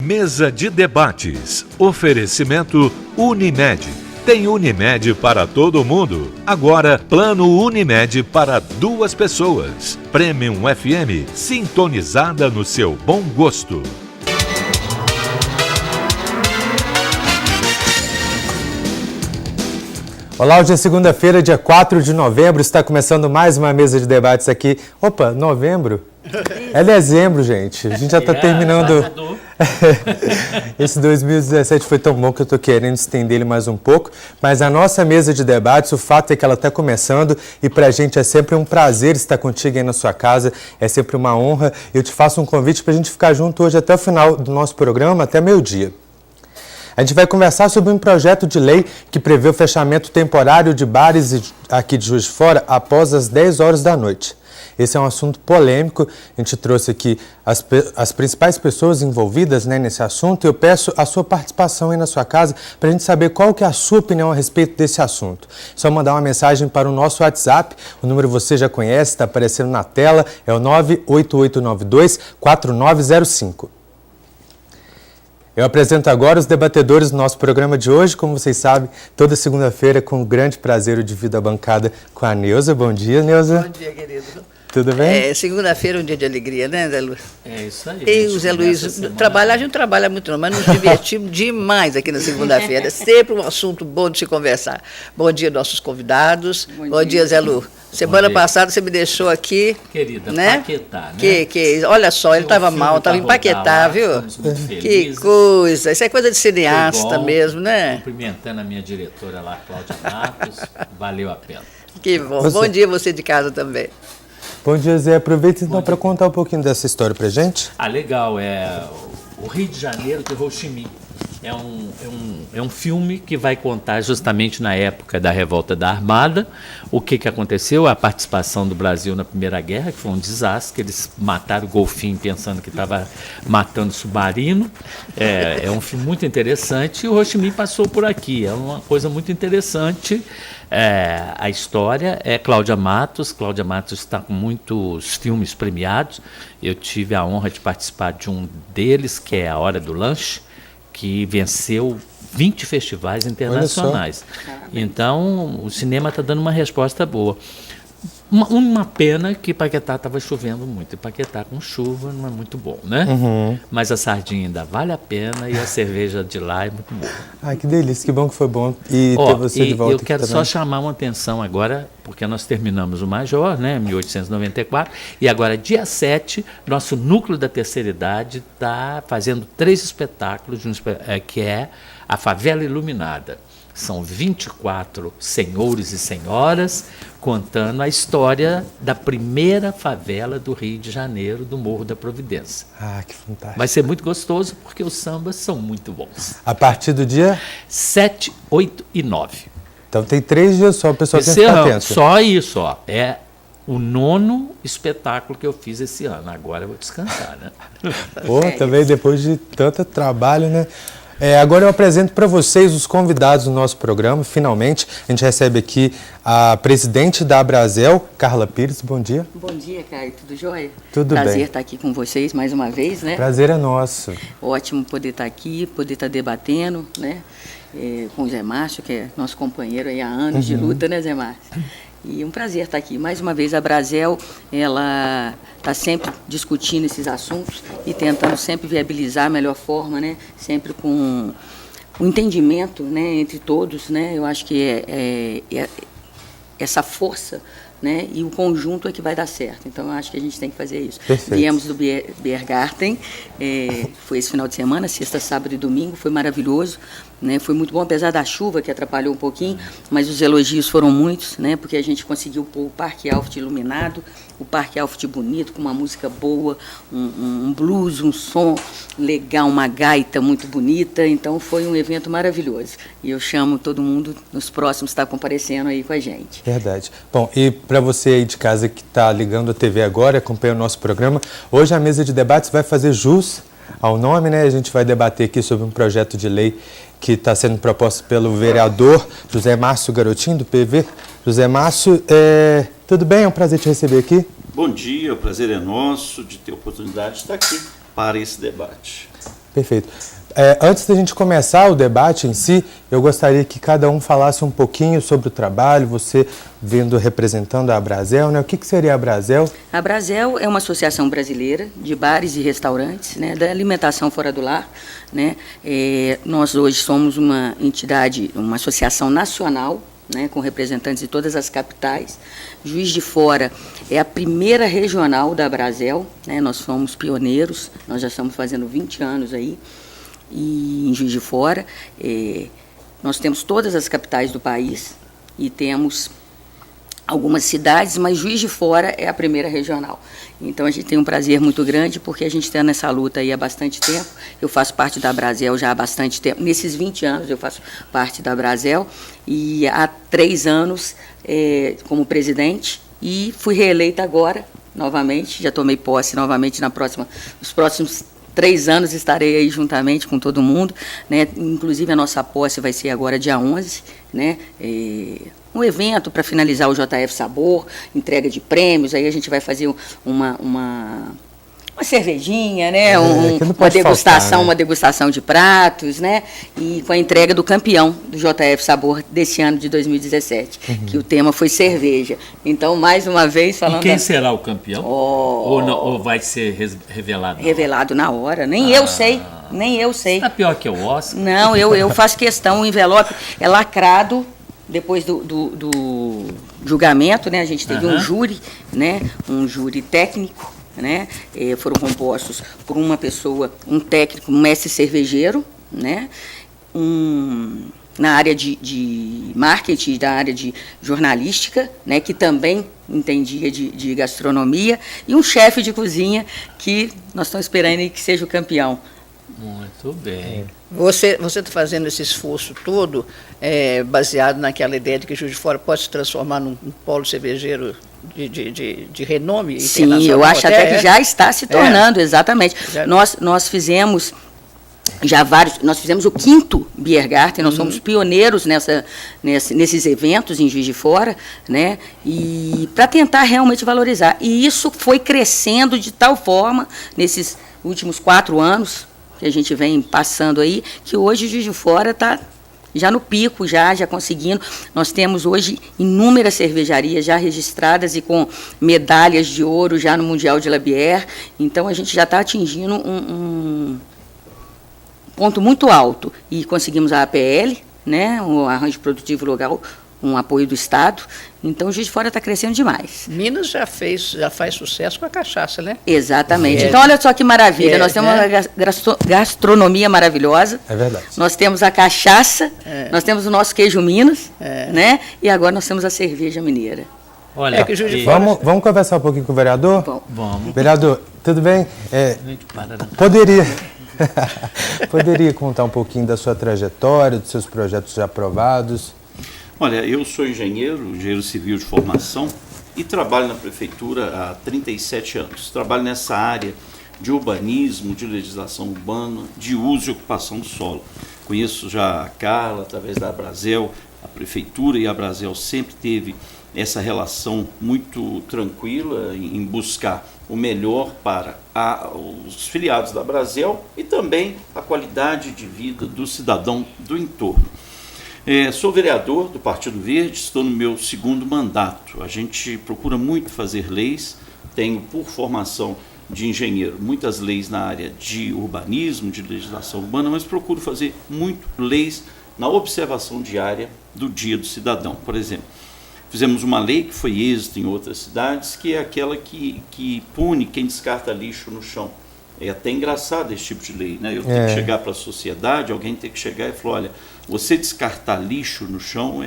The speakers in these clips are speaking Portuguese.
Mesa de debates. Oferecimento Unimed. Tem Unimed para todo mundo. Agora, plano Unimed para 2 pessoas. Premium FM, sintonizada no seu bom gosto. Olá, hoje é segunda-feira, dia 4 de novembro, está começando mais uma mesa de debates aqui. Opa, novembro? É dezembro, gente. A gente já está terminando. Esse 2017 foi tão bom que eu estou querendo estender ele mais um pouco. Mas a nossa mesa de debates, o fato é que ela está começando e para a gente é sempre um prazer estar contigo aí na sua casa. É sempre uma honra. Eu te faço um convite para a gente ficar junto hoje até o final do nosso programa, até meio-dia. A gente vai conversar sobre um projeto de lei que prevê o fechamento temporário de bares aqui de Juiz de Fora após as 10 horas da noite. Esse é um assunto polêmico, a gente trouxe aqui as principais pessoas envolvidas, né, nesse assunto, e eu peço a sua participação aí na sua casa para a gente saber qual que é a sua opinião a respeito desse assunto. É só mandar uma mensagem para o nosso WhatsApp, o número você já conhece, está aparecendo na tela, é o 98892-4905. Eu apresento agora os debatedores do nosso programa de hoje. Como vocês sabem, toda segunda-feira, com grande prazer, eu divido a bancada com a Neuza. Bom dia, Neuza. Bom dia, querido. Tudo bem? Segunda-feira é um dia de alegria, né, Zé Luiz? É isso aí. E o Zé Luiz, a gente trabalha muito não, mas nos divertimos demais aqui na segunda-feira. É sempre um assunto bom de se conversar. Bom dia, nossos convidados. Bom dia, Zé Lu. Semana passada você me deixou aqui, querida, né? Paquetá, né? Olha só, ele estava mal, estava em Paquetá, viu? Que coisa, isso é coisa de cineasta mesmo, né? Cumprimentando a minha diretora lá, Cláudia Matos, valeu a pena. Que bom, bom dia você de casa também. Bom dia, Zé. Aproveita então para contar um pouquinho dessa história pra gente. Legal, o Rio de Janeiro de Ho Chi Minh. É um filme que vai contar justamente na época da Revolta da Armada, o que aconteceu, a participação do Brasil na Primeira Guerra, que foi um desastre, que eles mataram o golfinho pensando que estava matando submarino. É um filme muito interessante e o Ho Chi Minh passou por aqui, é uma coisa muito interessante. A história é Cláudia Matos está com muitos filmes premiados, eu tive a honra de participar de um deles, que é A Hora do Lanche, que venceu 20 festivais internacionais. Então, o cinema está dando uma resposta boa. Uma pena que Paquetá estava chovendo muito. E Paquetá com chuva não é muito bom, né? Uhum. Mas a sardinha ainda vale a pena e a cerveja de lá é muito boa. Ai, que delícia, que bom que foi bom e ter você de volta. Eu quero só chamar uma atenção agora, porque nós terminamos o Major, né, 1894, e agora, dia 7, nosso núcleo da terceira idade está fazendo 3 espetáculos, que é a Favela Iluminada. São 24 senhores e senhoras contando a história da primeira favela do Rio de Janeiro, do Morro da Providência. Ah, que fantástico. Vai ser muito gostoso porque os sambas são muito bons. A partir do dia? 7, 8 e 9. Então tem 3 dias só, o pessoal tem que ficar atento. Só isso, ó. É o 9º espetáculo que eu fiz esse ano. Agora eu vou descansar, né? Pô, também depois de tanto trabalho, né? Agora eu apresento para vocês os convidados do nosso programa. Finalmente, a gente recebe aqui a presidente da Abrazel, Carla Pires. Bom dia. Bom dia, Caio. Tudo jóia? Tudo bem. Prazer estar aqui com vocês mais uma vez, né? Prazer é nosso. Ótimo poder estar aqui, poder estar debatendo, né? Com o Zé Márcio, que é nosso companheiro aí há anos de luta, né, Zé Márcio? E um prazer estar aqui. Mais uma vez, a Abrazel, ela está sempre discutindo esses assuntos e tentando sempre viabilizar a melhor forma, né? Sempre com o entendimento, né, entre todos, né? Eu acho que essa força, né, e o conjunto é que vai dar certo. Então, eu acho que a gente tem que fazer isso. Perfeito. Viemos do Biergarten, foi esse final de semana, sexta, sábado e domingo, foi maravilhoso, né, foi muito bom, apesar da chuva que atrapalhou um pouquinho, mas os elogios foram muitos, né, porque a gente conseguiu pôr o Parque Alft iluminado, o Parque Alft bonito, com uma música boa, um blues, um som legal, uma gaita muito bonita, então foi um evento maravilhoso. E eu chamo todo mundo nos próximos a estar comparecendo aí com a gente. Verdade. Bom, e para você aí de casa que está ligando a TV agora, acompanha o nosso programa, hoje a mesa de debates vai fazer jus ao nome, né? A gente vai debater aqui sobre um projeto de lei que está sendo proposto pelo vereador José Márcio Garotinho, do PV. José Márcio, tudo bem? É um prazer te receber aqui. Bom dia, o prazer é nosso de ter a oportunidade de estar aqui para esse debate. Perfeito. Antes da gente começar o debate em si, eu gostaria que cada um falasse um pouquinho sobre o trabalho, você representando a Abrazel, né? O que seria a Abrazel? A Abrazel é uma associação brasileira de bares e restaurantes, né, da alimentação fora do lar, né? Nós hoje somos uma entidade, uma associação nacional, né, com representantes de todas as capitais. Juiz de Fora é a primeira regional da Abrazel, né? Nós somos pioneiros, nós já estamos fazendo 20 anos aí. E em Juiz de Fora, nós temos todas as capitais do país e temos algumas cidades, mas Juiz de Fora é a primeira regional. Então a gente tem um prazer muito grande, porque a gente está nessa luta aí há bastante tempo. Eu faço parte da Abrazel já há bastante tempo. Nesses 20 anos eu faço parte da Abrazel e há 3 anos como presidente, e fui reeleita agora, novamente, já tomei posse novamente nos próximos 3 anos estarei aí juntamente com todo mundo, né? Inclusive a nossa posse vai ser agora dia 11, né? Um evento para finalizar o JF Sabor, entrega de prêmios, aí a gente vai fazer uma cervejinha, né? Uma degustação, faltar, né? Uma degustação de pratos, né? E com a entrega do campeão do JF Sabor desse ano de 2017, que o tema foi cerveja. Então, mais uma vez falando... E quem será o campeão? Ou vai ser revelado? Revelado na hora. Nem eu sei. Está pior que o Oscar? Não, eu faço questão, o envelope é lacrado. Depois do julgamento, né? A gente teve um júri, né? Um júri técnico, né? Foram compostos por uma pessoa, um técnico, um mestre cervejeiro, né? Na área de marketing, da área de jornalística, né? Que também entendia de gastronomia, e um chefe de cozinha que nós estamos esperando aí que seja o campeão. Muito bem. Você está fazendo esse esforço todo baseado naquela ideia de que Juiz de Fora pode se transformar num polo cervejeiro de renome? Sim, eu acho até que já está se tornando, exatamente. Nós fizemos nós fizemos o 5º Biergarten, nós somos pioneiros nesses eventos em Juiz de Fora, né? E para tentar realmente valorizar. E isso foi crescendo de tal forma nesses últimos 4 anos que a gente vem passando aí, que hoje Juiz de Fora está já no pico, já conseguindo. Nós temos hoje inúmeras cervejarias já registradas e com medalhas de ouro já no Mundial de La Bière. Então, a gente já está atingindo um ponto muito alto. E conseguimos a APL, né, o Arranjo Produtivo Local, um apoio do Estado. Então, o Juiz de Fora está crescendo demais. Minas já faz sucesso com a cachaça, né? Exatamente. Então, olha só que maravilha. Nós temos uma gastronomia maravilhosa. É verdade. Nós temos a cachaça, nós temos o nosso queijo Minas, né? E agora nós temos a cerveja mineira. Olha, que Juiz de Fora... Vamos conversar um pouquinho com o vereador? Vamos. Vereador, tudo bem? Poderia contar um pouquinho da sua trajetória, dos seus projetos já aprovados? Olha, eu sou engenheiro civil de formação e trabalho na prefeitura há 37 anos. Trabalho nessa área de urbanismo, de legislação urbana, de uso e ocupação do solo. Conheço já a Carla, através da Abrazel, a prefeitura e a Abrazel sempre teve essa relação muito tranquila em buscar o melhor para os filiados da Abrazel e também a qualidade de vida do cidadão do entorno. Sou vereador do Partido Verde, estou no meu 2º mandato. A gente procura muito fazer leis, tenho por formação de engenheiro muitas leis na área de urbanismo, de legislação urbana, mas procuro fazer muito leis na observação diária do dia do cidadão. Por exemplo, fizemos uma lei que foi êxito em outras cidades, que é aquela que pune quem descarta lixo no chão. É até engraçado esse tipo de lei, né? Eu tenho que chegar para a sociedade, alguém tem que chegar e falar, olha, você descartar lixo no chão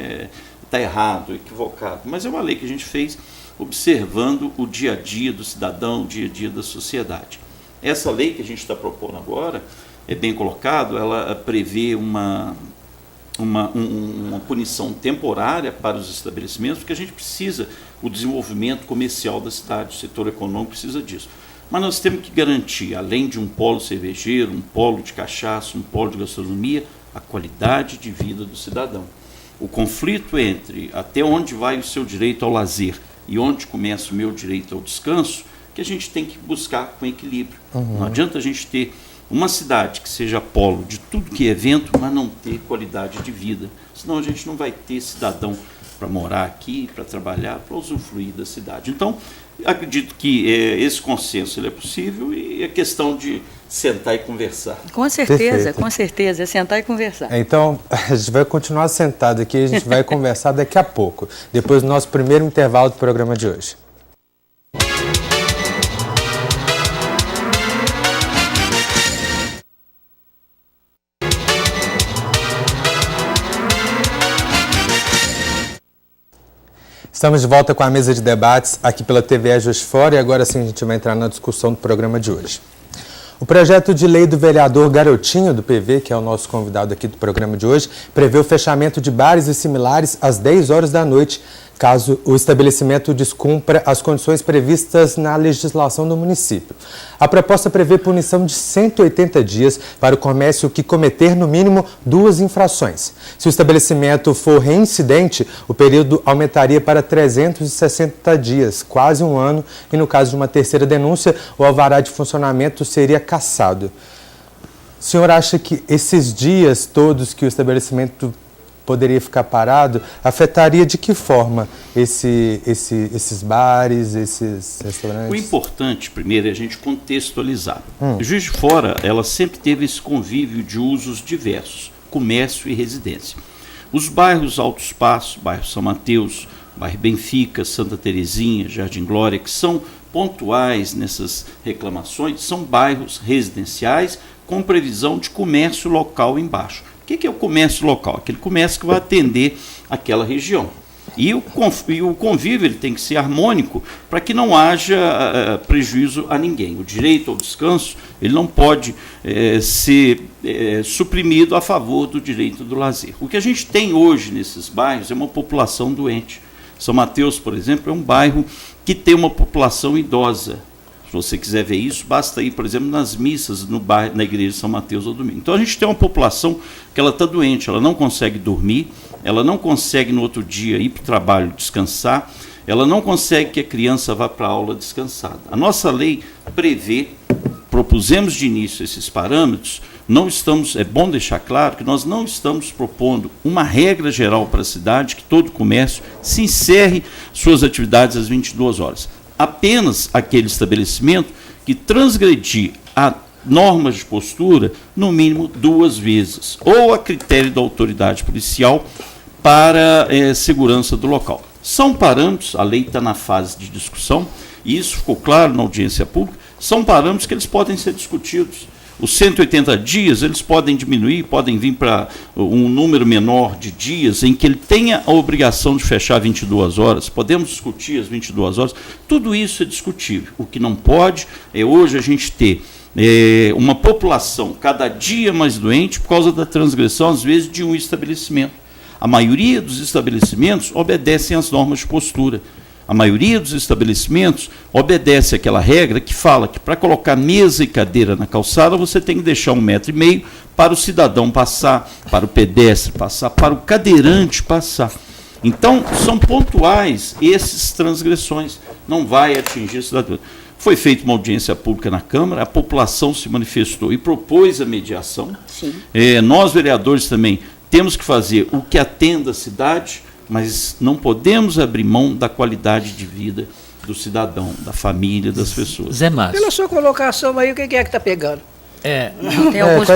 está errado, equivocado. Mas é uma lei que a gente fez observando o dia a dia do cidadão, o dia a dia da sociedade. Essa lei que a gente está propondo agora, é bem colocado, ela prevê uma punição temporária para os estabelecimentos, porque a gente precisa, o desenvolvimento comercial da cidade, o setor econômico precisa disso. Mas nós temos que garantir, além de um polo cervejeiro, um polo de cachaça, um polo de gastronomia, a qualidade de vida do cidadão. O conflito entre até onde vai o seu direito ao lazer e onde começa o meu direito ao descanso, que a gente tem que buscar com equilíbrio. Não adianta a gente ter uma cidade que seja polo de tudo que é evento, mas não ter qualidade de vida. Senão a gente não vai ter cidadão para morar aqui, para trabalhar, para usufruir da cidade. Então, acredito que esse consenso ele é possível e é questão de sentar e conversar. Com certeza, Perfeito. com certeza, é sentar e conversar. Então, a gente vai continuar sentado aqui, a gente vai conversar daqui a pouco, depois do nosso primeiro intervalo do programa de hoje. Estamos de volta com a mesa de debates aqui pela TVE Juiz de Fora e agora sim a gente vai entrar na discussão do programa de hoje. O projeto de lei do vereador Garotinho, do PV, que é o nosso convidado aqui do programa de hoje, prevê o fechamento de bares e similares às 10 horas da noite, caso o estabelecimento descumpra as condições previstas na legislação do município. A proposta prevê punição de 180 dias para o comércio que cometer no mínimo 2 infrações. Se o estabelecimento for reincidente, o período aumentaria para 360 dias, quase 1 ano, e no caso de uma terceira denúncia, o alvará de funcionamento seria cassado. O senhor acha que esses dias todos que o estabelecimento poderia ficar parado, afetaria de que forma esses bares, esses restaurantes? O importante, primeiro, é a gente contextualizar. Juiz de Fora, ela sempre teve esse convívio de usos diversos, comércio e residência. Os bairros Alto Espaço, bairro São Mateus, bairro Benfica, Santa Terezinha, Jardim Glória, que são pontuais nessas reclamações, são bairros residenciais com previsão de comércio local embaixo. O que é o comércio local? Aquele comércio que vai atender aquela região. E o convívio ele tem que ser harmônico para que não haja prejuízo a ninguém. O direito ao descanso ele não pode ser suprimido a favor do direito do lazer. O que a gente tem hoje nesses bairros é uma população doente. São Mateus, por exemplo, é um bairro que tem uma população idosa. Se você quiser ver isso, basta ir, por exemplo, nas missas na igreja de São Mateus ao domingo. Então a gente tem uma população que ela está doente, ela não consegue dormir, ela não consegue no outro dia ir para o trabalho descansar, ela não consegue que a criança vá para a aula descansada. A nossa lei prevê, propusemos de início esses parâmetros, é bom deixar claro que nós não estamos propondo uma regra geral para a cidade, que todo comércio se encerre suas atividades às 22 horas. Apenas aquele estabelecimento que transgredir a normas de postura, no mínimo 2 vezes, ou a critério da autoridade policial para segurança do local. São parâmetros, a lei está na fase de discussão, e isso ficou claro na audiência pública, são parâmetros que eles podem ser discutidos. Os 180 dias, eles podem diminuir, podem vir para um número menor de dias em que ele tenha a obrigação de fechar 22 horas. Podemos discutir as 22 horas. Tudo isso é discutível. O que não pode é hoje a gente ter uma população cada dia mais doente por causa da transgressão, às vezes, de um estabelecimento. A maioria dos estabelecimentos obedecem às normas de postura. A maioria dos estabelecimentos obedece àquela regra que fala que para colocar mesa e cadeira na calçada você tem que deixar 1,5 metro para o cidadão passar, para o pedestre passar, para o cadeirante passar. Então, são pontuais essas transgressões, não vai atingir o cidadão. Foi feita uma audiência pública na Câmara, a população se manifestou e propôs a mediação. Nós, vereadores, também temos que fazer o que atenda a cidade, mas não podemos abrir mão da qualidade de vida do cidadão, da família, das pessoas. Zé Márcio. Pela sua colocação aí, o que é que está pegando? Tem alguns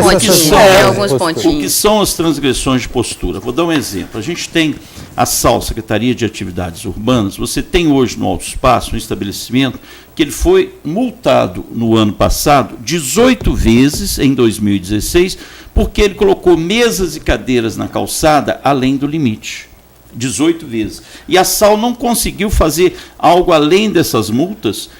pontinhos. O que são as transgressões de postura? Vou dar um exemplo. A gente tem a SAL, Secretaria de Atividades Urbanas, você tem hoje no Alto Espaço um estabelecimento que ele foi multado no ano passado 18 vezes, em 2016, porque ele colocou mesas e cadeiras na calçada além do limite. 18 vezes. E a SAL não conseguiu fazer algo além dessas multas,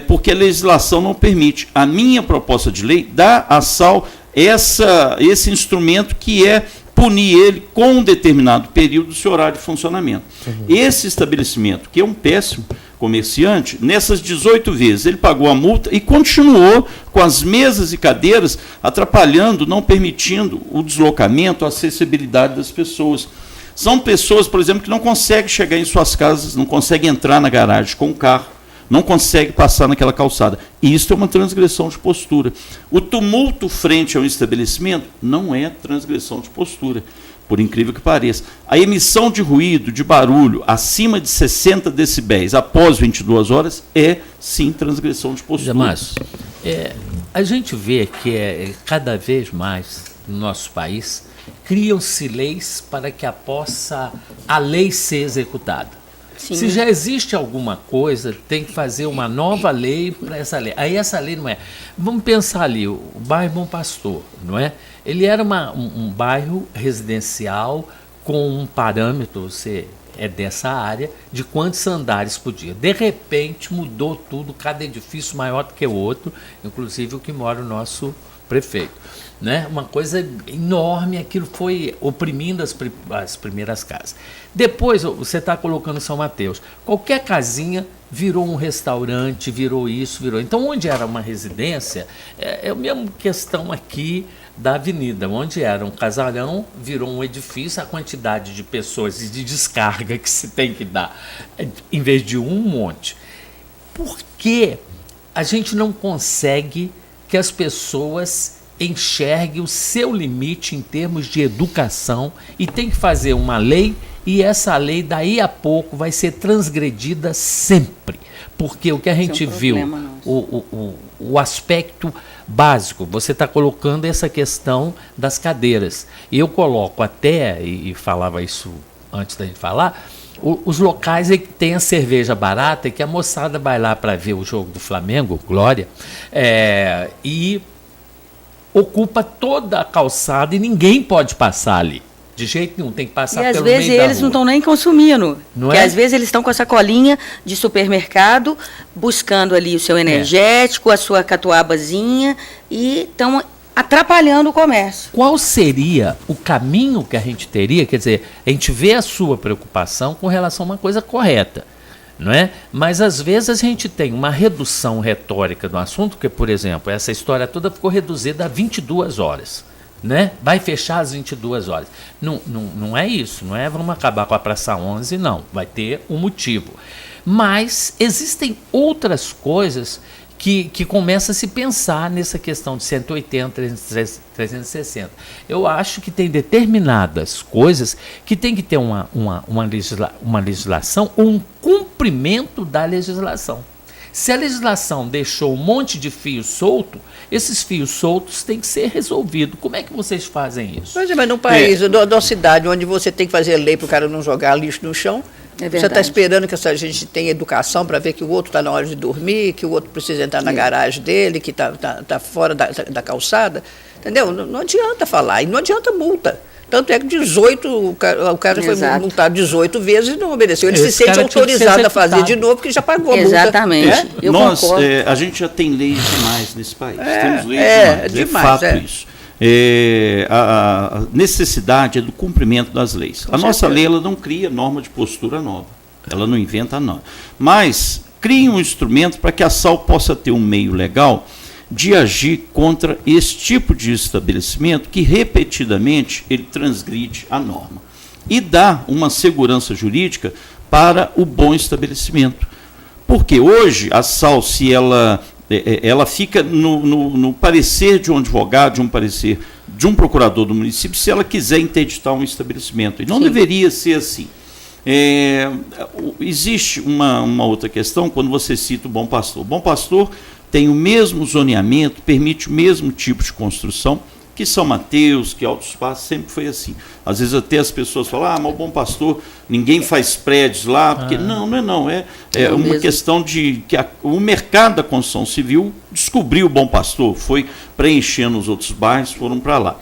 porque a legislação não permite. A minha proposta de lei dá à SAL esse instrumento que é punir ele com um determinado período do seu horário de funcionamento. Esse estabelecimento, que é um péssimo comerciante, nessas 18 vezes ele pagou a multa e continuou com as mesas e cadeiras atrapalhando, não permitindo o deslocamento, a acessibilidade das pessoas. São pessoas, por exemplo, que não conseguem chegar em suas casas, não conseguem entrar na garagem com o carro, não consegue passar naquela calçada. E isso é uma transgressão de postura. O tumulto frente a um estabelecimento não é transgressão de postura, por incrível que pareça. A emissão de ruído, de barulho, acima de 60 decibéis após 22 horas é, sim, transgressão de postura. Márcio, a gente vê que cada vez mais no nosso país criam-se leis para que a lei ser executada. Sim. Se já existe alguma coisa, tem que fazer uma nova lei para essa lei. Aí essa lei não é. Vamos pensar ali, o bairro Bom Pastor, não é? Ele era um bairro residencial com um parâmetro, você é dessa área, de quantos andares podia. De repente mudou tudo, cada edifício maior do que o outro, inclusive o que mora o nosso prefeito. Né? Uma coisa enorme, aquilo foi oprimindo as primeiras casas. Depois você está colocando São Mateus, qualquer casinha virou um restaurante, virou isso, virou. Então, onde era uma residência, é a mesma questão aqui da avenida, onde era um casarão, virou um edifício, a quantidade de pessoas e de descarga que se tem que dar, em vez de um monte. Por que a gente não consegue que as pessoas enxerguem o seu limite em termos de educação e tem que fazer uma lei e essa lei daí a pouco vai ser transgredida sempre, porque o que a gente viu, o aspecto básico, você está colocando essa questão das cadeiras, e eu coloco até, e falava isso antes da gente falar, os locais em que tem a cerveja barata e que a moçada vai lá para ver o jogo do Flamengo, Glória, e ocupa toda a calçada e ninguém pode passar ali. De jeito nenhum, tem que passar pelo meio da rua. E às vezes eles não estão nem consumindo. Porque às vezes eles estão com a sacolinha de supermercado, buscando ali o seu energético, a sua catuabazinha, e estão atrapalhando o comércio. Qual seria o caminho que a gente teria? Quer dizer, a gente vê a sua preocupação com relação a uma coisa correta, não é? Mas às vezes a gente tem uma redução retórica do assunto, que, por exemplo, essa história toda ficou reduzida a 22 horas. Né? Vai fechar às 22 horas. Não é isso, não é vamos acabar com a Praça 11, não. Vai ter um motivo. Mas existem outras coisas que começa a se pensar nessa questão de 180, 360. Eu acho que tem determinadas coisas que tem que ter uma legislação ou um cumprimento da legislação. Se a legislação deixou um monte de fio solto, esses fios soltos têm que ser resolvidos. Como é que vocês fazem isso? Mas num país, numa cidade onde você tem que fazer lei para o cara não jogar lixo no chão, você está esperando que essa gente tenha educação para ver que o outro está na hora de dormir, que o outro precisa entrar na garagem dele, que está fora da calçada. Entendeu? Não adianta falar, e não adianta multa. Tanto é que o cara foi multado 18 vezes e não obedeceu. Ele se sente autorizado a fazer de novo, porque já pagou a multa. Exatamente. Eu concordo. A gente já tem leis demais nesse país. Temos leis demais. Fato isso. A necessidade é do cumprimento das leis. A nossa lei ela não cria norma de postura nova. Ela não inventa nada. Mas cria um instrumento para que a SAL possa ter um meio legal de agir contra esse tipo de estabelecimento que repetidamente ele transgride a norma e dá uma segurança jurídica para o bom estabelecimento. Porque hoje a SAL, se ela fica no parecer de um advogado, de um parecer de um procurador do município, se ela quiser interditar um estabelecimento. E não deveria ser assim. Existe uma outra questão quando você cita o Bom Pastor. O Bom Pastor tem o mesmo zoneamento, permite o mesmo tipo de construção que São Mateus, que Alto Espaço, sempre foi assim. Às vezes até as pessoas falam, mas o Bom Pastor, ninguém faz prédios lá, porque não. É uma questão de que o mercado da construção civil descobriu o Bom Pastor, foi preenchendo os outros bairros, foram para lá.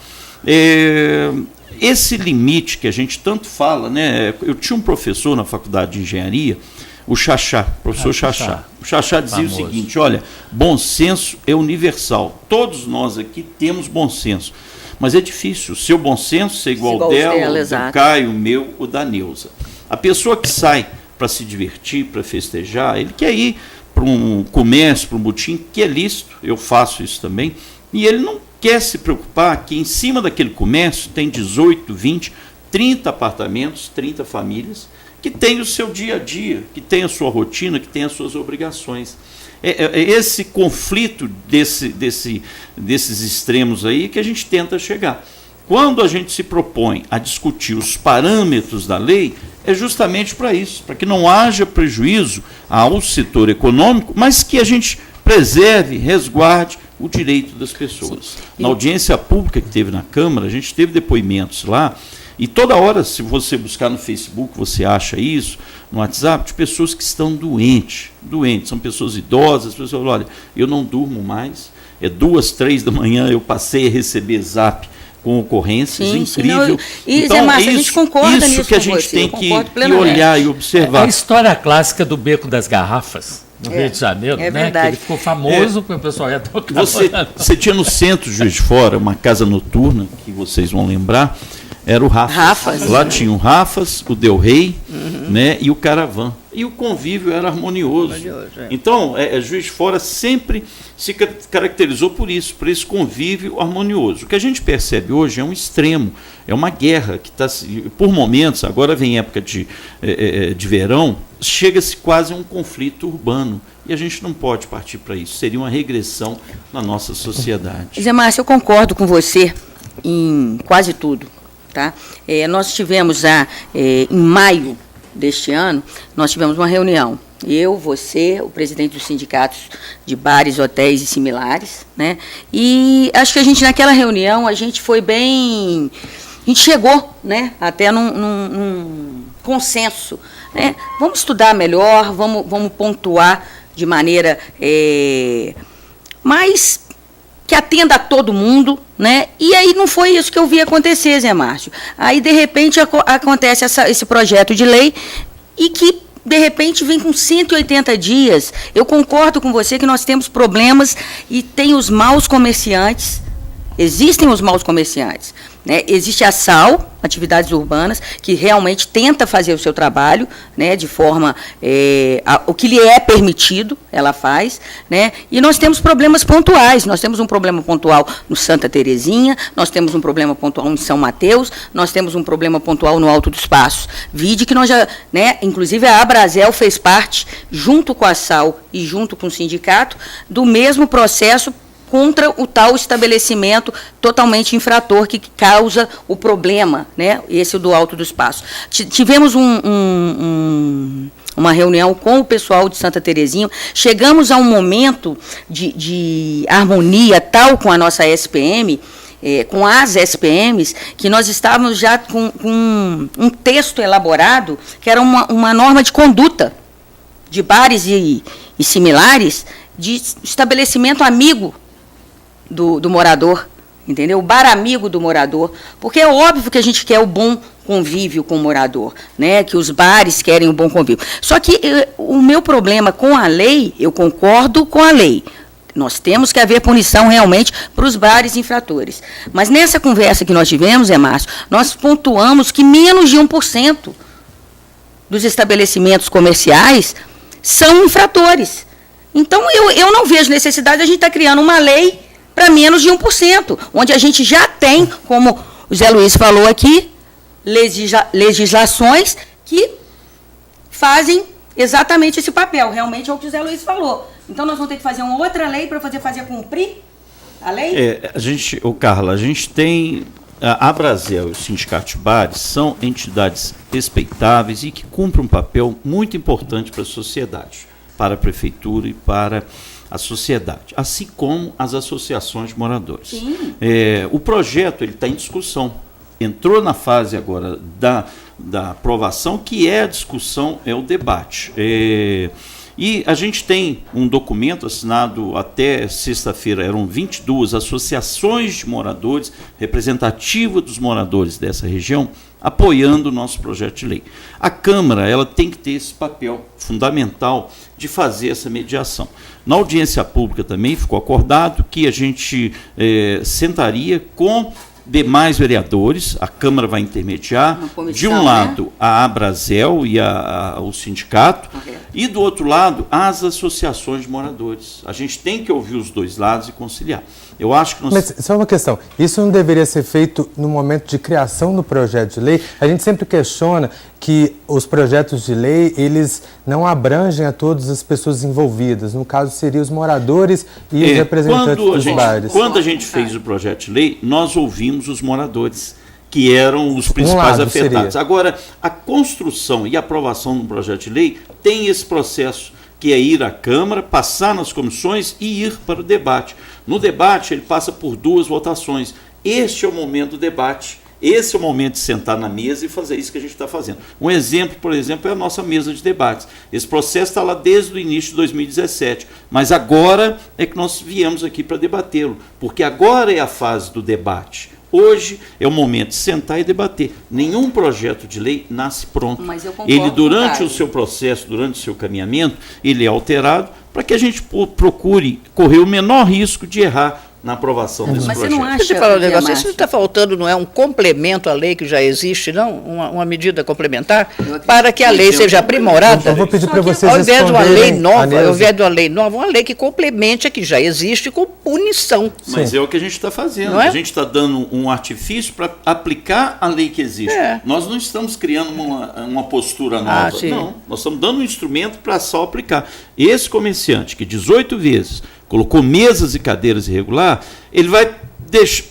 Esse limite que a gente tanto fala, né? Eu tinha um professor na faculdade de engenharia, o Xaxá, professor Xaxá. O Xaxá dizia o seguinte, olha, bom senso é universal. Todos nós aqui temos bom senso. Mas é difícil. O seu bom senso é igual ao dela, do Caio, o meu, o da Neuza. A pessoa que sai para se divertir, para festejar, ele quer ir para um comércio, para um botequim, que é lícito, eu faço isso também, e ele não quer se preocupar que em cima daquele comércio tem 18, 20, 30 apartamentos, 30 famílias, que tem o seu dia a dia, que tem a sua rotina, que tem as suas obrigações. Esse conflito desses extremos aí que a gente tenta chegar. Quando a gente se propõe a discutir os parâmetros da lei, é justamente para isso, para que não haja prejuízo ao setor econômico, mas que a gente preserve, resguarde o direito das pessoas. Na audiência pública que teve na Câmara, a gente teve depoimentos lá, e toda hora, se você buscar no Facebook, você acha isso, no WhatsApp, de pessoas que estão doentes, são pessoas idosas, pessoas falam, olha, eu não durmo mais, 2, 3 da manhã eu passei a receber zap com ocorrências, incrível. Zé Márcio, a gente concorda nisso que a gente tem que olhar e observar. A história clássica do Beco das Garrafas, no Rio de Janeiro, né? Verdade. Que ele ficou famoso, porque o pessoal ia tocar. Você tinha no centro de Juiz de Fora uma casa noturna, que vocês vão lembrar, era o Rafas. Lá tinha o Rafas, o Del Rey, né, e o Caravan. E o convívio era harmonioso. Então, Juiz de Fora sempre se caracterizou por isso, por esse convívio harmonioso. O que a gente percebe hoje é um extremo, é uma guerra que está, por momentos, agora vem época de verão, chega-se quase a um conflito urbano. E a gente não pode partir para isso. Seria uma regressão na nossa sociedade. Zé Márcio, eu concordo com você em quase tudo. Tá? Nós tivemos em maio deste ano, nós tivemos uma reunião, eu, você, o presidente dos sindicatos de bares, hotéis e similares, né? E acho que naquela reunião, a gente foi bem, a gente chegou, né, até num consenso, né? Vamos estudar melhor, vamos pontuar de maneira mais que atenda a todo mundo, né? E aí não foi isso que eu vi acontecer, Zé Márcio. Aí, de repente, acontece esse projeto de lei e que, de repente, vem com 180 dias. Eu concordo com você que nós temos problemas e tem os maus comerciantes, existem os maus comerciantes, né? Existe a SAL, Atividades Urbanas, que realmente tenta fazer o seu trabalho, né, de forma, o que lhe é permitido, ela faz, né? E nós temos problemas pontuais, nós temos um problema pontual no Santa Terezinha, nós temos um problema pontual em São Mateus, nós temos um problema pontual no Alto dos Passos. Vide que nós já, né, inclusive a Abrazel fez parte, junto com a SAL e junto com o sindicato, do mesmo processo contra o tal estabelecimento totalmente infrator que causa o problema, né? Esse do Alto dos Passos. Tivemos uma reunião com o pessoal de Santa Terezinha, chegamos a um momento de harmonia tal com a nossa SPM, com as SPMs, que nós estávamos já com um texto elaborado, que era uma norma de conduta de bares e similares, de estabelecimento amigo do morador, entendeu? O bar amigo do morador, porque é óbvio que a gente quer o bom convívio com o morador, né? Que os bares querem o bom convívio. Só que o meu problema com a lei, eu concordo com a lei, nós temos que haver punição realmente para os bares infratores. Mas nessa conversa que nós tivemos, Zé Márcio, nós pontuamos que menos de 1% dos estabelecimentos comerciais são infratores. Então, eu não vejo necessidade de a gente estar criando uma lei para menos de 1%, onde a gente já tem, como o Zé Luiz falou aqui, legislações que fazem exatamente esse papel. Realmente é o que o Zé Luiz falou. Então, nós vamos ter que fazer uma outra lei para fazer cumprir a lei? Carla, a gente tem a Abrazel e o Sindicato de Bares são entidades respeitáveis e que cumprem um papel muito importante para a sociedade, para a prefeitura e para a sociedade, assim como as associações de moradores. O projeto está em discussão, entrou na fase agora da aprovação, que é a discussão, é o debate. E a gente tem um documento assinado até sexta-feira, eram 22 associações de moradores, representativas dos moradores dessa região, apoiando o nosso projeto de lei. A Câmara ela tem que ter esse papel fundamental de fazer essa mediação. Na audiência pública também ficou acordado que a gente sentaria com demais vereadores, a Câmara vai intermediar, comissão, de um lado a Abrazel e o sindicato, e do outro lado as associações de moradores. A gente tem que ouvir os dois lados e conciliar. Eu acho que Mas só uma questão, isso não deveria ser feito no momento de criação do projeto de lei? A gente sempre questiona que os projetos de lei, eles não abrangem a todas as pessoas envolvidas. No caso, seriam os moradores e os representantes dos bares. Quando a gente fez o projeto de lei, nós ouvimos os moradores, que eram os principais afetados. Seria. Agora, a construção e aprovação do projeto de lei tem esse processo, que é ir à Câmara, passar nas comissões e ir para o debate. No debate, ele passa por 2 votações. Este é o momento do debate. Esse é o momento de sentar na mesa e fazer isso que a gente está fazendo. Um exemplo, por exemplo, é a nossa mesa de debates. Esse processo está lá desde o início de 2017, mas agora é que nós viemos aqui para debatê-lo, porque agora é a fase do debate. Hoje é o momento de sentar e debater. Nenhum projeto de lei nasce pronto. Mas eu concordo, ele, durante o seu processo, durante o seu caminhamento, ele é alterado para que a gente procure correr o menor risco de errar na aprovação desse projeto. Você não acha, Deixa eu falar um negócio. Isso não está faltando, não é um complemento à lei que já existe, não? Uma medida complementar para que a lei seja aprimorada? Eu vou pedir para vocês ao invés de uma lei nova, ao invés de uma lei nova, uma lei que complemente a que já existe com punição. Mas é o que a gente está fazendo. Não é? A gente está dando um artifício para aplicar a lei que existe. Nós não estamos criando uma postura nova. Não. Nós estamos dando um instrumento para só aplicar. Esse comerciante que 18 vezes colocou mesas e cadeiras irregular, ele vai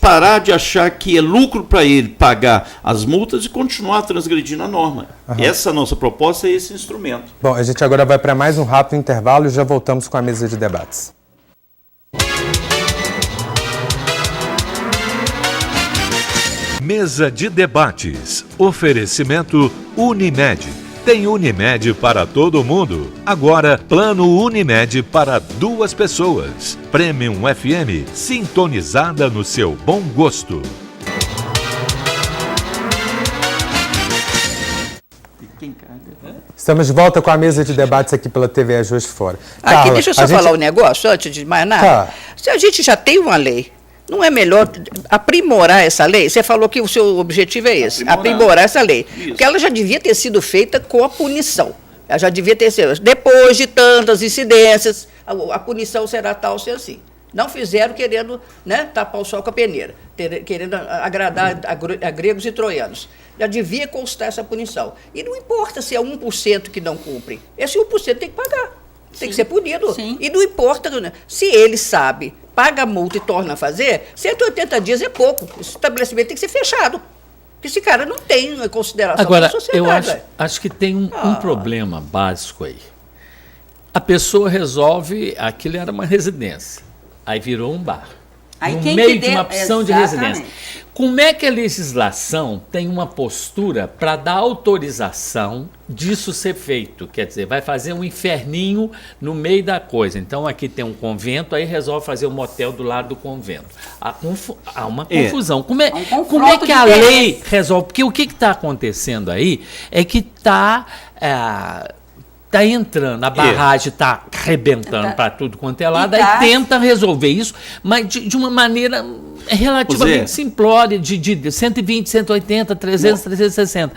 parar de achar que é lucro para ele pagar as multas e continuar transgredindo a norma. Essa nossa proposta é esse instrumento. Bom, a gente agora vai para mais um rápido intervalo e já voltamos com a mesa de debates. Mesa de debates. Oferecimento Unimed. Tem Unimed para todo mundo. Agora, plano Unimed para 2 pessoas. Premium FM, sintonizada no seu bom gosto. Estamos de volta com a mesa de debates aqui pela TV Juiz de Fora. Aqui, Carla, deixa eu só falar um negócio, antes de mais nada. Tá. Se a gente já tem uma lei, não é melhor aprimorar essa lei? Você falou que o seu objetivo é esse, aprimorar essa lei. Isso. Porque ela já devia ter sido feita com a punição. Ela já devia ter sido. Depois de tantas incidências, a punição será tal, se assim. Não fizeram querendo, né, tapar o sol com a peneira, querendo agradar a gregos e troianos. Já devia constar essa punição. E não importa se é 1% que não cumpre. Esse 1% tem que pagar. Tem que ser punido. Sim. E não importa, se ele sabe, paga a multa e torna a fazer, 180 dias é pouco. Esse estabelecimento tem que ser fechado. Porque esse cara não tem consideração Agora, da sociedade. eu acho que tem um problema básico aí. A pessoa resolve, aquilo era uma residência, aí virou um bar. Aí no quem meio de uma opção de residência. Exatamente. Como é que a legislação tem uma postura para dar autorização disso ser feito? Quer dizer, vai fazer um inferninho no meio da coisa. Então, aqui tem um convento, aí resolve fazer um motel do lado do convento. Há uma confusão. Como é que a lei resolve? Porque o que está acontecendo aí é que está entrando, a barragem está arrebentando para tudo quanto é lado, aí tenta resolver isso, mas de uma maneira relativamente simplória, de 120, 180, 300, 360.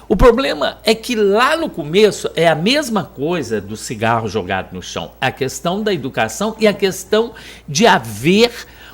O problema é que lá no começo é a mesma coisa do cigarro jogado no chão, a questão da educação e a questão de haver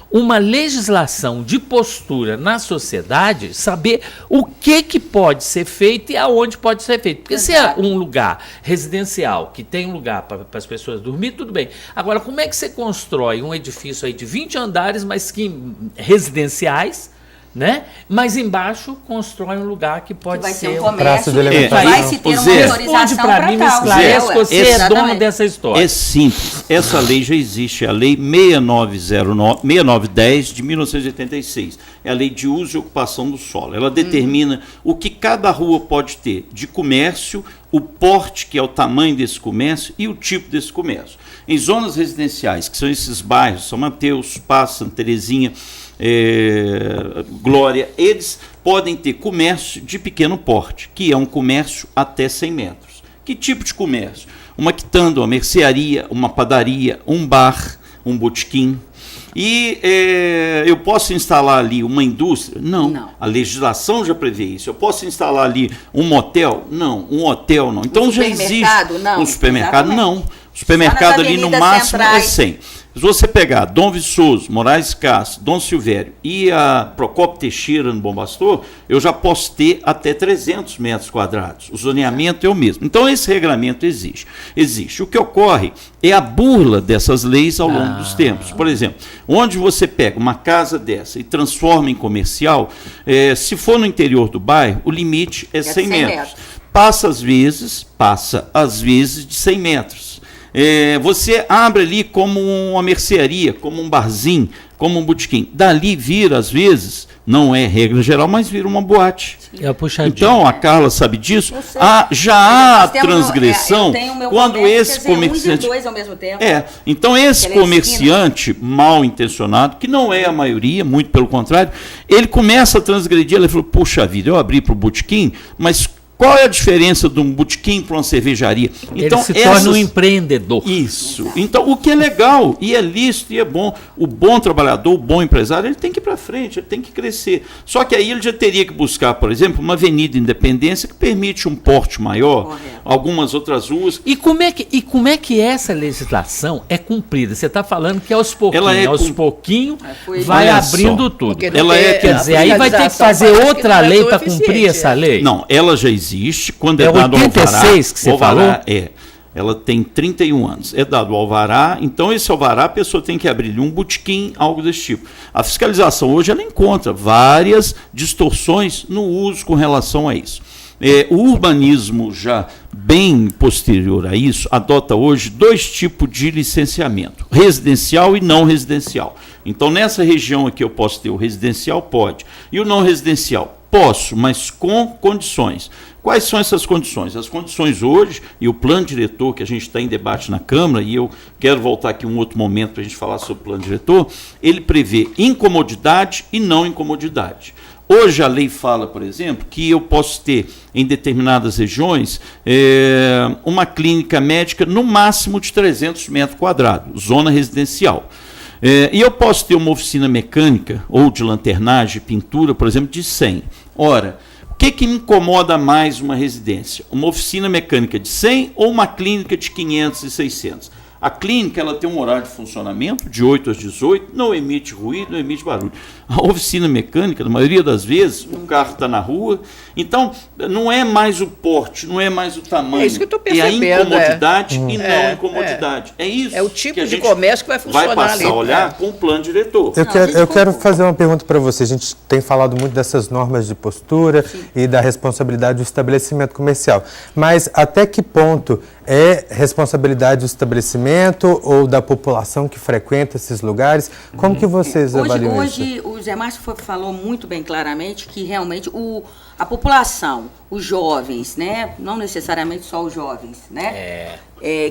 uma legislação de postura na sociedade, saber o que pode ser feito e aonde pode ser feito. Porque se é um lugar residencial, que tem um lugar para as pessoas dormir, tudo bem. Agora, como é que você constrói um edifício aí de 20 andares, mas que residenciais, né? Mas embaixo constrói um lugar que pode vai ser um comércio, vai se ter uma autorização para mim, me esclarece, você é dono dessa história. É simples. Essa lei já existe, é a lei 6910 de 1986. É a lei de uso e ocupação do solo. Ela determina o que cada rua pode ter de comércio, o porte, que é o tamanho desse comércio, e o tipo desse comércio. Em zonas residenciais, que são esses bairros, São Mateus, Paz, Santa Terezinha, Glória, eles podem ter comércio de pequeno porte, que é um comércio até 100 metros. Que tipo de comércio? Uma quitanda, uma mercearia, uma padaria, um bar, um botequim. E eu posso instalar ali uma indústria? Não. A legislação já prevê isso. Eu posso instalar ali um motel? Não. Um hotel? Não. Então já existe. Não. Um supermercado? Não. O supermercado ali no máximo é 100. Se você pegar Dom Viçoso, Moraes Castro, Dom Silvério e a Procópio Teixeira no Bom Pastor, eu já posso ter até 300 metros quadrados. O zoneamento é o mesmo. Então esse regulamento existe. O que ocorre é a burla dessas leis ao longo dos tempos. Por exemplo, onde você pega uma casa dessa e transforma em comercial, se for no interior do bairro, o limite é 100 metros. Passa às vezes de 100 metros. Você abre ali como uma mercearia, como um barzinho, como um botequim. Dali vira, às vezes, não é regra geral, mas vira uma boate. Então, a Carla sabe disso. Já há transgressão quando esse comerciante... dois ao mesmo tempo. Então esse comerciante mal intencionado, que não é a maioria, muito pelo contrário, ele começa a transgredir, ele falou, puxa vida, eu abri para o botequim, mas... Qual é a diferença de um botequim para uma cervejaria? Então, ele se torna um empreendedor. Isso. Então, o que é legal, e é lícito, e é bom. O bom trabalhador, o bom empresário, ele tem que ir para frente, ele tem que crescer. Só que aí ele já teria que buscar, por exemplo, uma avenida Independência que permite um porte maior, algumas outras ruas. E como é que essa legislação é cumprida? Você está falando que aos pouquinhos vai abrindo tudo. Quer dizer, aí vai ter que fazer outra lei para cumprir essa lei? Não, ela já existe, quando é dado o alvará, que você falou? Ela tem 31 anos, é dado o alvará, então esse alvará a pessoa tem que abrir um botequim, algo desse tipo. A fiscalização hoje ela encontra várias distorções no uso com relação a isso. O urbanismo já bem posterior a isso adota hoje 2 tipos de licenciamento, residencial e não residencial. Então nessa região aqui eu posso ter o residencial, pode, e o não residencial, posso, mas com condições. Quais são essas condições? As condições hoje, e o plano diretor que a gente está em debate na Câmara, e eu quero voltar aqui um outro momento para a gente falar sobre o plano diretor, ele prevê incomodidade e não incomodidade. Hoje a lei fala, por exemplo, que eu posso ter em determinadas regiões uma clínica médica no máximo de 300 metros quadrados, zona residencial. E eu posso ter uma oficina mecânica ou de lanternagem, pintura, por exemplo, de 100. Ora, o que me incomoda mais uma residência? Uma oficina mecânica de 100 ou uma clínica de 500 e 600? A clínica ela tem um horário de funcionamento de 8 às 18, não emite ruído, não emite barulho. A oficina mecânica, na maioria das vezes, o carro está na rua, então não é mais o porte, não é mais o tamanho. É isso que eu estou percebendo. É a incomodidade e não incomodidade. É isso. É o tipo de comércio que vai funcionar ali. Vai passar a olhar com o plano diretor. Eu quero fazer uma pergunta para você. A gente tem falado muito dessas normas de postura e da responsabilidade do estabelecimento comercial. Mas até que ponto é responsabilidade do estabelecimento ou da população que frequenta esses lugares? Como que vocês avaliam isso? Hoje o Zé Márcio falou muito bem claramente que realmente a população, os jovens, né, não necessariamente só os jovens, né,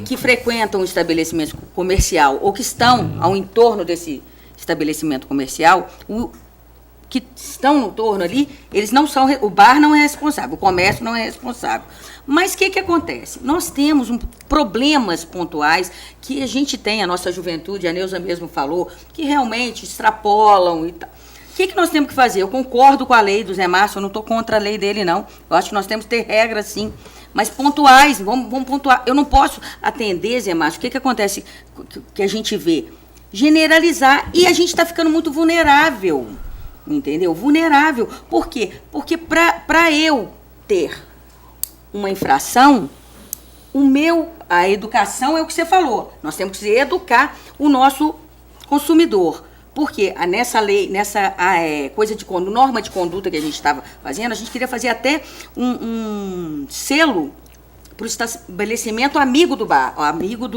que frequentam o estabelecimento comercial ou que estão ao entorno desse estabelecimento comercial, que estão no entorno ali, eles não são, o bar não é responsável, o comércio não é responsável. Mas o que acontece? Nós temos problemas pontuais que a gente tem, a nossa juventude, a Neuza mesmo falou, que realmente extrapolam e tal. O que nós temos que fazer? Eu concordo com a lei do Zé Márcio, eu não estou contra a lei dele, não. Eu acho que nós temos que ter regras, sim, mas pontuais, vamos pontuar. Eu não posso atender, Zé Márcio, o que acontece que a gente vê? Generalizar, e a gente está ficando muito vulnerável, entendeu? Vulnerável. Por quê? Porque para eu ter uma infração, a educação é o que você falou. Nós temos que educar o nosso consumidor. Porque nessa lei, nessa norma de conduta que a gente estava fazendo, a gente queria fazer até um selo para o estabelecimento amigo do bar, amigo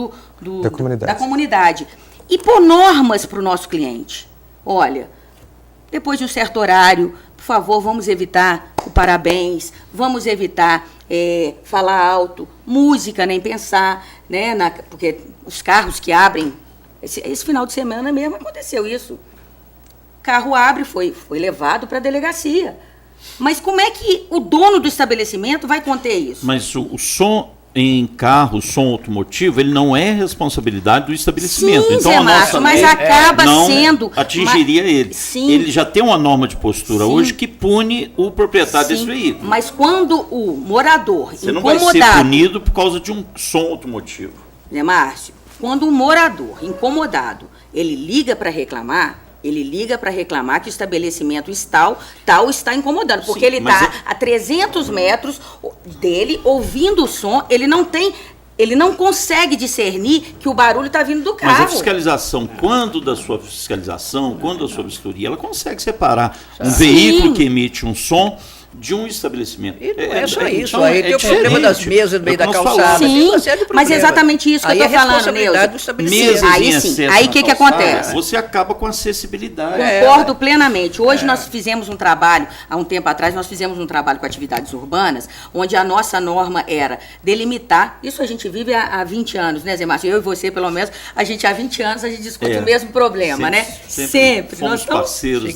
da comunidade. E pôr normas para o nosso cliente. Olha, depois de um certo horário, por favor, vamos evitar o parabéns, vamos evitar falar alto, música, nem pensar, né? Porque os carros que abrem, esse final de semana mesmo aconteceu isso. O carro abre, foi levado para a delegacia. Mas como é que o dono do estabelecimento vai conter isso? Mas o som em carro, som automotivo, ele não é responsabilidade do estabelecimento. Sim, então Zé a nossa Márcio, mas lei acaba não sendo... atingiria ele. Sim. Ele já tem uma norma de postura Sim. hoje que pune o proprietário Sim, desse veículo. mas quando o morador Você não vai ser incomodado... punido por causa de um som automotivo. Zé Márcio, quando o morador incomodado, ele liga para reclamar que o estabelecimento tal está incomodando, porque Sim, ele mas está a 300 metros dele, ouvindo o som, ele não consegue discernir que o barulho está vindo do carro. Mas a fiscalização, quando da sua vistoria, ela consegue separar um veículo que emite um som de um estabelecimento. E não é só isso, então, aí tem o problema das mesas no meio da calçada. Sim, tem uma série de mas é problemas. exatamente isso que Aí eu estou é falando, responsabilidade Neuza. do estabelecimento. Mesas Aí em sim, excesso aí na que calçada, acontece? Você acaba com a acessibilidade. Concordo plenamente. Hoje nós fizemos um trabalho, há um tempo atrás, nós fizemos um trabalho com atividades urbanas, onde a nossa norma era delimitar, isso a gente vive há 20 anos, né, Zé Márcio? Eu e você, pelo menos, há 20 anos a gente discute o mesmo problema, né? Sempre. Fomos parceiros.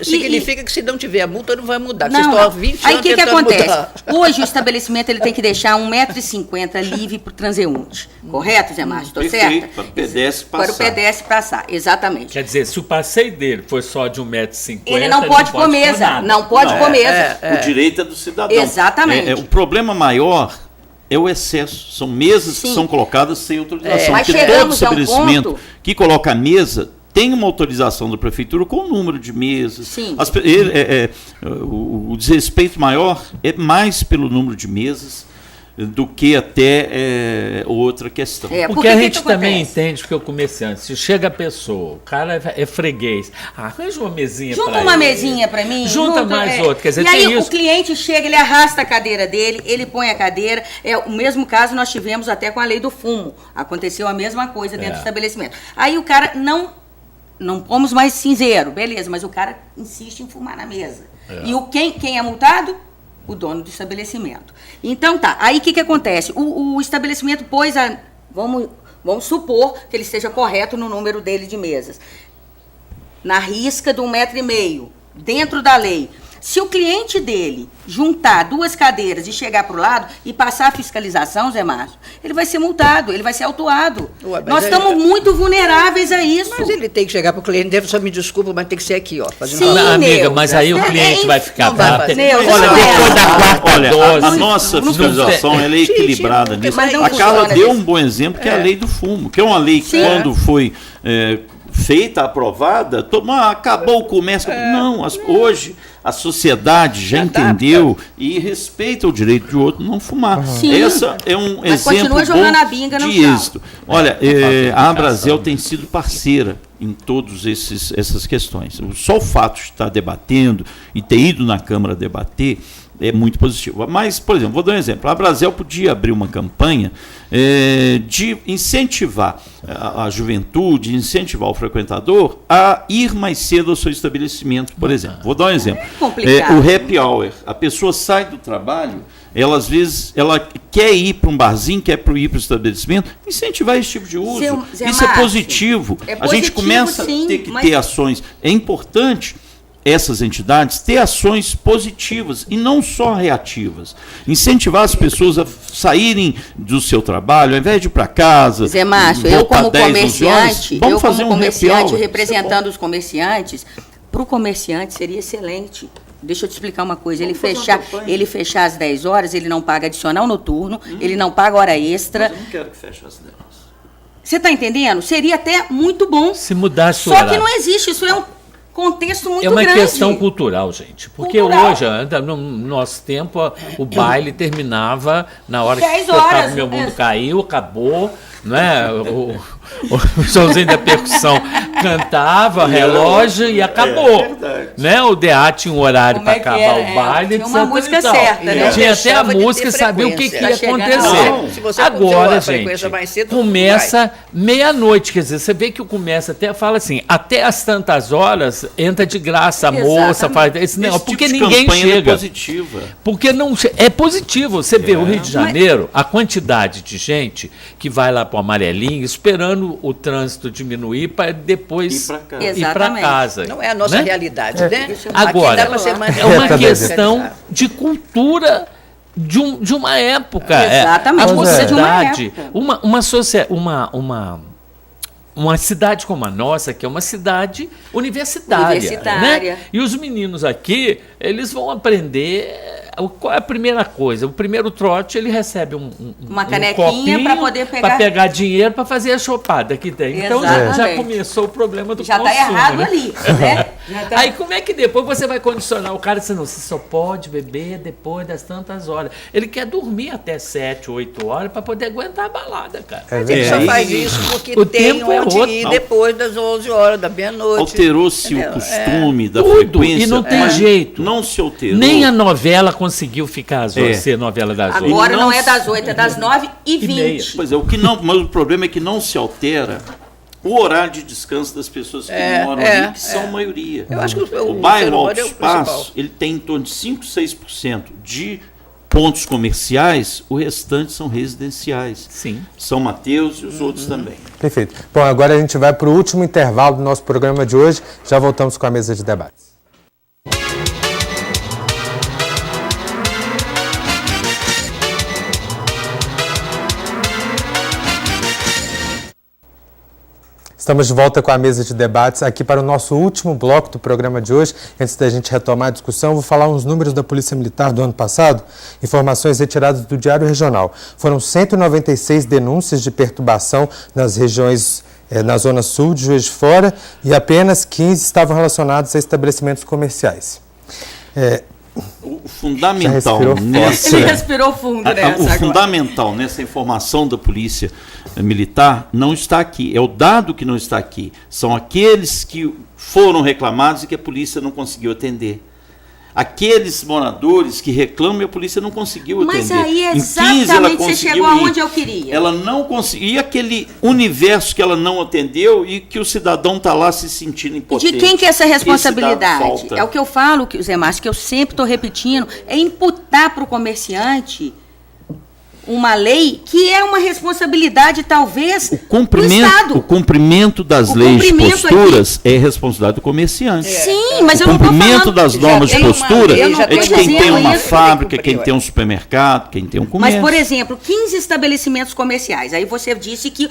Significa que se não tiver multa, não vai mudar. Não, Vocês estão há 20 anos aí o que tentando acontece? mudar. Hoje o estabelecimento ele tem que deixar 1,50 m livre para o transeunte. Correto, Zé Márcio? Estou certa? Perfeito, para o pedestre passar. Para o pedestre passar, exatamente. Quer dizer, se o passeio dele for só de 1,50 m, Ele não pode pôr mesa. Não pode pôr mesa. O direito é do cidadão. Exatamente. O problema maior é o excesso. São mesas que são colocadas sem autorização. Mas Porque todo chegamos a um estabelecimento ponto... que coloca a mesa tem uma autorização da prefeitura com o número de mesas. Sim. O desrespeito maior é mais pelo número de mesas do que até outra questão. Porque a gente também entende que o comerciante, se chega a pessoa, o cara é freguês, arranja uma mesinha para ele. Junta uma mesinha para mim. Junta mais outra. Quer dizer, e aí tem isso. O cliente chega, ele arrasta a cadeira dele, ele põe a cadeira. O mesmo caso nós tivemos até com a lei do fumo. Aconteceu a mesma coisa dentro do estabelecimento. Aí o cara não pomos mais cinzeiro, beleza, mas o cara insiste em fumar na mesa. E quem é multado? O dono do estabelecimento. Então tá, aí o que acontece? O estabelecimento pôs vamos supor que ele esteja correto no número dele de mesas. Na risca de 1,5 m, dentro da lei. Se o cliente dele juntar 2 cadeiras e chegar para o lado e passar a fiscalização, Zé Márcio, ele vai ser multado, ele vai ser autuado. Nós estamos muito vulneráveis a isso. Mas ele tem que chegar para o cliente, só me desculpa, mas tem que ser aqui, ó. Sim, amiga, mas aí o cliente vai ficar bravo. Olha, depois da quarta dose. A nossa fiscalização ela é equilibrada nisso. A Carla deu um bom exemplo, que é a lei do fumo, que é uma lei que quando foi feita, aprovada, acabou o comércio. Não, hoje a sociedade já entendeu e respeita o direito de outro não fumar. Essa é um exemplo bom de êxito. Olha, a Abrazel tem sido parceira em todas essas questões. Só o fato de estar debatendo e ter ido na Câmara debater é muito positivo. Mas, por exemplo, vou dar um exemplo. A Abrazel podia abrir uma campanha de incentivar a juventude, incentivar o frequentador a ir mais cedo ao seu estabelecimento, por exemplo. Vou dar um exemplo. O happy hour. A pessoa sai do trabalho, ela às vezes quer ir para um barzinho, quer ir para o estabelecimento, incentivar esse tipo de uso. Isso é positivo. A gente começa a ter que ter ações. É importante essas entidades ter ações positivas e não só reativas. Incentivar as pessoas a saírem do seu trabalho, ao invés de ir para casa. Zé Márcio, eu como comerciante, representando os comerciantes, para o comerciante seria excelente. Deixa eu te explicar uma coisa, ele fechar às 10 horas, ele não paga adicional noturno, ele não paga hora extra. Mas eu não quero que feche às 10. Você está entendendo? Seria até muito bom. Se mudasse o horário. Só que não existe, isso é um contexto muito grande. É uma grande. questão cultural, gente. Porque hoje, no nosso tempo, o baile terminava na hora que tocava o Meu Mundo Caiu, acabou, não é? O showzinho da percussão cantava, relógio e acabou. Né? O DA tinha um horário para acabar o baile. Tinha uma música certa, né? Tinha até a música e sabia o que ia acontecer. Agora, gente, começa meia-noite. Quer dizer, você vê que começa até, fala assim, até as tantas horas entra de graça a moça. Faz esse negócio, porque tipo ninguém chega. É positiva. Porque não é positivo. Você vê o Rio de Janeiro, a quantidade de gente que vai lá para o amarelinho esperando o trânsito diminuir para depois ir para casa. Não é a nossa realidade, né? Agora, é uma questão de cultura de uma época. Exatamente, A precisa de uma mocidade, época. uma cidade como a nossa, que é uma cidade universitária. Né? E os meninos aqui, eles vão aprender. Qual é a primeira coisa? O primeiro trote, ele recebe uma canequinha para poder pegar dinheiro para fazer a chopada que tem. Então já começou o problema do consumo. Já está errado, né? Ali. Né? Aí como é que depois você vai condicionar o cara dizendo, você só pode beber depois das tantas horas? Ele quer dormir até 7, 8 horas para poder aguentar a balada, cara. Mas ele só faz isso porque o tem tempo onde ir depois das 11 horas da meia-noite. Alterou-se o costume da frequência. E não tem jeito. Não se alterou. Nem a novela conseguiu ficar ser novela das 8. Agora não é das 8, é das 9h20. Pois é, mas o problema é que não se altera o horário de descanso das pessoas que moram ali, que são a maioria. Eu acho que o bairro Alto Espaço, ele tem em torno de 5, 6% de pontos comerciais, o restante são residenciais. Sim. São Mateus e os outros também. Perfeito. Bom, agora a gente vai para o último intervalo do nosso programa de hoje. Já voltamos com a mesa de debates. Estamos de volta com a mesa de debates aqui para o nosso último bloco do programa de hoje. Antes da gente retomar a discussão, vou falar uns números da Polícia Militar do ano passado, informações retiradas do Diário Regional. Foram 196 denúncias de perturbação nas regiões, na zona sul de Juiz de Fora, e apenas 15 estavam relacionados a estabelecimentos comerciais. O fundamental Ele respirou fundo nessa. O fundamental nessa informação da Polícia Militar não está aqui. É o dado que não está aqui. São aqueles que foram reclamados e que a polícia não conseguiu atender. Aqueles moradores que reclamam e a polícia não conseguiu atender. Mas aí exatamente você chegou aonde eu queria. Ela não conseguiu. E aquele universo que ela não atendeu e que o cidadão está lá se sentindo impotente. De quem que é essa responsabilidade? É o que eu falo, Zé Márcio, que eu sempre estou repetindo, é imputar para o comerciante uma lei que é uma responsabilidade, talvez, do Estado. O cumprimento das leis de posturas é responsabilidade do comerciante. Sim, mas eu não estou falando... O cumprimento das normas de postura é de quem tem uma fábrica, quem tem um supermercado, quem tem um comércio. Mas, por exemplo, 15 estabelecimentos comerciais. Aí você disse que...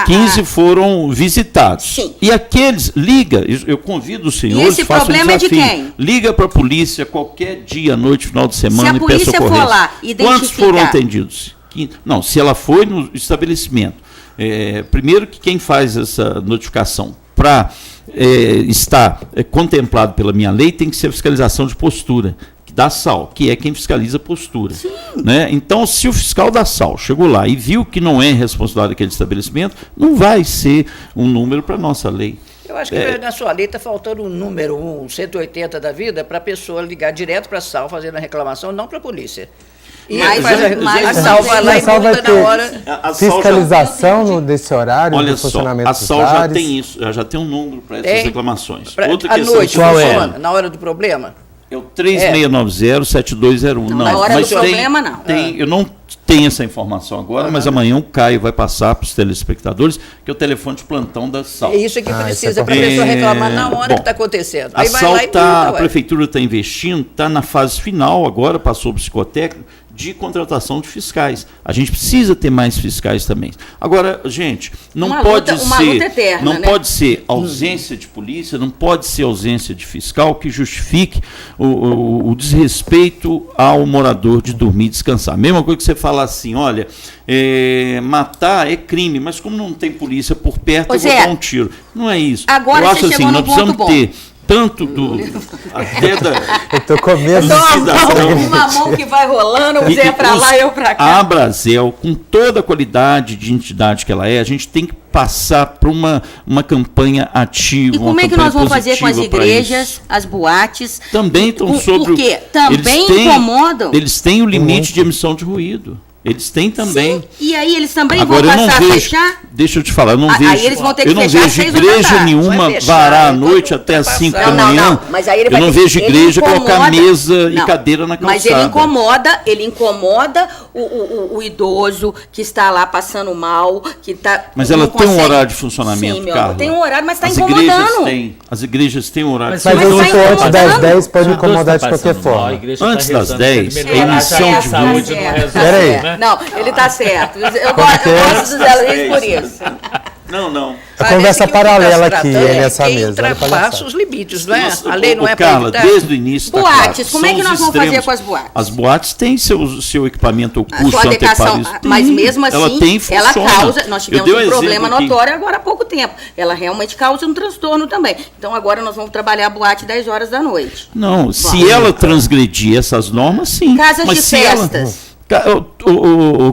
15 foram visitados. Sim. E aqueles, liga, eu convido os senhores, esse problema é de quem? Liga para a polícia qualquer dia, noite, final de semana e peça ocorrência. Se a polícia for lá identificar... Quantos foram atendidos? Não, se ela foi no estabelecimento, primeiro que quem faz essa notificação para estar contemplado pela minha lei tem que ser a fiscalização de postura, da SAL, que é quem fiscaliza a postura. Né? Então, se o fiscal da SAL chegou lá e viu que não é responsabilidade daquele estabelecimento, não vai ser um número para a nossa lei. Eu acho que na sua lei está faltando um número, 180 da vida, para a pessoa ligar direto para a SAL fazendo a reclamação, não para a polícia. E a SAL vai lá e multa na hora. Fiscalização desse horário, olha do funcionamento a SAL já tem isso, já tem um número para essas reclamações. Outra questão, à noite funciona, na hora do problema? É o 3690-7201. Na hora do problema, não. Eu não tenho essa informação agora, mas amanhã o Caio vai passar para os telespectadores, que é o telefone de plantão da SAL. É isso que precisa para a pessoa reclamar na hora que está acontecendo. Aí vai lá e a prefeitura está investindo, está na fase final agora, passou o psicotécnico, de contratação de fiscais. A gente precisa ter mais fiscais também. Agora, gente, não pode ser ausência de polícia, não pode ser ausência de fiscal que justifique o desrespeito ao morador de dormir e descansar. Mesma coisa que você falar assim, olha, matar é crime, mas como não tem polícia por perto, eu vou dar um tiro. Não é isso. Agora eu acho assim, nós precisamos ter tanto até da... Eu tô com medo uma mão que vai rolando, você é para lá e eu para cá. A Abrazel, com toda a qualidade de entidade que ela é, a gente tem que passar por uma campanha ativa. E como é que nós vamos fazer com as igrejas, as boates? Também estão sobre... Porque também incomodam. Eles têm o limite de emissão de ruído. Eles têm também. Sim, e aí eles também Agora, vão passar a fechar? Deixa eu te falar, eu não Aí vejo. eles vão ter que eu não fechar às vejo 6 da igreja tarde. nenhuma Vai fechar, varar à enquanto noite até às tá 5 da passando. manhã. Mas aí ele eu vai não ter- vejo ele igreja incomoda- colocar mesa e Não, cadeira na calçada. Mas ele incomoda o idoso que está lá passando mal, que está. Mas ela tem um horário de funcionamento, Sim, meu Carla. amor, tem um horário, mas está As incomodando. As igrejas têm um horário Mas de Mas Mas eu tá sou antes das incomodando? 10, pode Se o idoso incomodar tá de qualquer passando mal, a forma. igreja tá Antes das rezando 10, pra ele é melhorar, emissão já que a de saúde vídeo. não resolve, Peraí. né? Não, ele está certo. Eu Como que é? gosto do Zé Luiz por isso. Não. A Parece conversa que o que paralela tá se aqui tratando nessa quem mesa. olha a ultrapassa palhaçada. os limites, não é? Nossa, A lei não é para Carla, evitar. desde o início tá Boates, claro, como é que são nós os vamos fazer extremos. com as boates? As boates têm seu equipamento A oculto, sua adequação, anteparismo. mas mesmo assim, ela tem e ela funciona. causa. Nós Eu tivemos dei um exemplo problema aqui. notório agora há pouco tempo. Ela realmente causa um transtorno também. Então agora nós vamos trabalhar a boate 10 horas da noite. Não, se ela transgredir essas normas, sim. Casas Mas de se festas.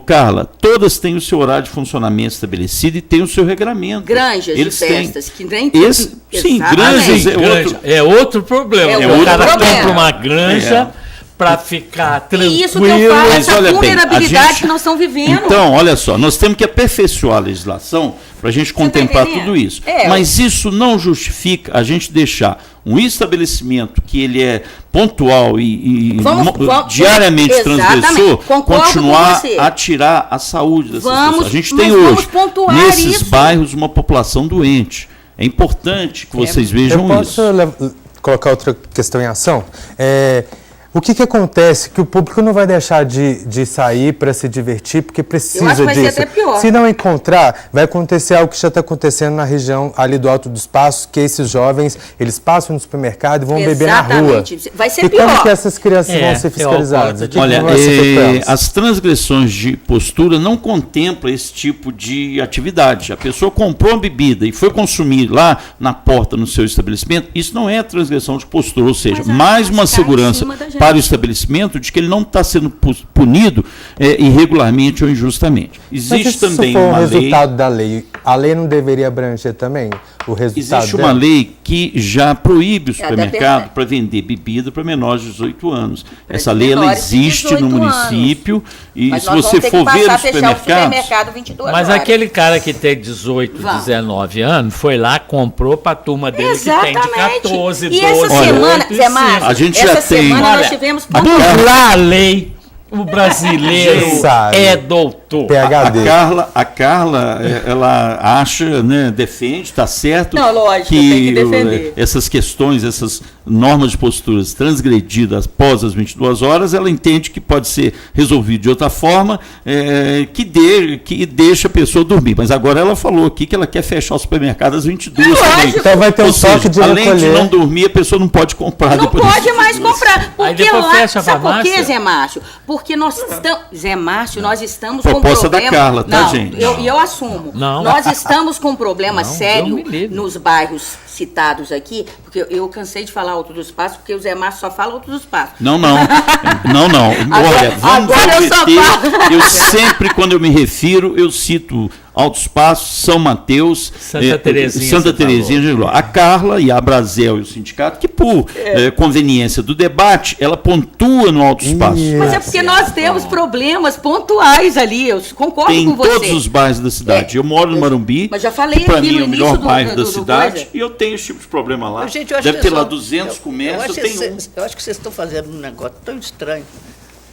Carla, todas têm o seu horário de funcionamento estabelecido e têm o seu regramento. Granjas Eles de têm. festas, que nem Sim, Exatamente. granjas Granja é outro problema. É o outro cara problema. compra uma granja para ficar tranquilo. E isso que eu falo, Mas essa olha bem, vulnerabilidade a gente- que nós estamos vivendo. Então, olha só, nós temos que aperfeiçoar a legislação para a gente contemplar entendendo? tudo isso. É. Mas isso não justifica a gente deixar um estabelecimento que ele é pontual e diariamente exatamente. transgressor Concordo com continuar você. a tirar a saúde dessas Vamos, pessoas. A gente mas tem vamos hoje, pontuar nesses isso. bairros, uma população doente. É importante que vocês vejam Eu posso isso. colocar outra questão em ação? O que acontece? Que o público não vai deixar de sair para se divertir, porque Eu precisa acho que vai ser disso. até pior. Se não encontrar, vai acontecer algo que já está acontecendo na região ali do Alto dos Passos, que esses jovens, eles passam no supermercado e vão beber na rua. Exatamente. Vai ser E pior. como que essas crianças vão ser é fiscalizadas? alcoólatra. O que Olha, vai ser feito com elas? as transgressões de postura não contemplam esse tipo de atividade. A pessoa comprou uma bebida e foi consumir lá na porta, no seu estabelecimento, isso não é transgressão de postura, ou seja, Mas a mais uma casca em segurança cima da gente. para o estabelecimento de que ele não está sendo punido irregularmente ou injustamente. Mas Existe se isso também for o uma lei. resultado da lei, a lei não deveria abranger também o resultado Existe dela? uma lei que já proíbe o É, até supermercado verdade. para vender bebida para menores de 18 anos. Para Essa lei ela menores de existe no 18 município e Mas se nós você vamos ter que for ver passar a nos fechar o supermercados, supermercado 22 Mas horas. aquele cara que tem 18, Vamos. 19 anos, foi lá, comprou para a turma dele que tem de Exatamente. 14, 12, E essa semana, 8 e Zé Márcio, 5. A gente essa já tem- semana nós Olha, tivemos burlar a lei, o brasileiro Sabe. é doutor. PhD. a Carla, ela acha, né, defende, está certo, Não, lógico, tem que defender. essas questões, essas normas de posturas transgredidas após as 22 horas, ela entende que pode ser resolvido de outra forma, que deixa a pessoa dormir. Mas agora ela falou aqui que ela quer fechar o supermercado às 22 também. Então vai ter um Ou seja, toque de além de recolher. não dormir, a pessoa não pode comprar Não depois pode das mais 22. comprar. Aí Porque depois lá, fecha a sabe por quê, farmácia? Zé Márcio? Porque nós estamos... Zé Márcio, nós estamos Proposta com da problema... Carla, tá, não, gente? Eu assumo. Não. Nós estamos com um problema Não, sério Deus me livre. nos bairros citados aqui, porque eu cansei de falar Alto dos Passos, porque o Zé Márcio só fala Alto dos Passos. Não. Olha, vamos agora eu só reverter. falo. Eu sempre, quando eu me refiro, eu cito Altos Passos, São Mateus, Santa Terezinha, Santa você Terezinha de Ló. A Carla e a Abrazel e o sindicato, que por conveniência do debate, ela pontua no Altos Passos. Mas é porque nós temos problemas pontuais ali, eu concordo Tem com em você. todos os bairros da cidade. Eu moro no Marumbi, Mas já falei que para aqui mim no é o melhor início do- bairro da do cidade, coisa. e eu tenho esse tipo de problema lá. Gente, eu acho Deve que ter vocês lá são- 200 comércios, eu tenho um. Eu acho que vocês estão fazendo um negócio tão estranho.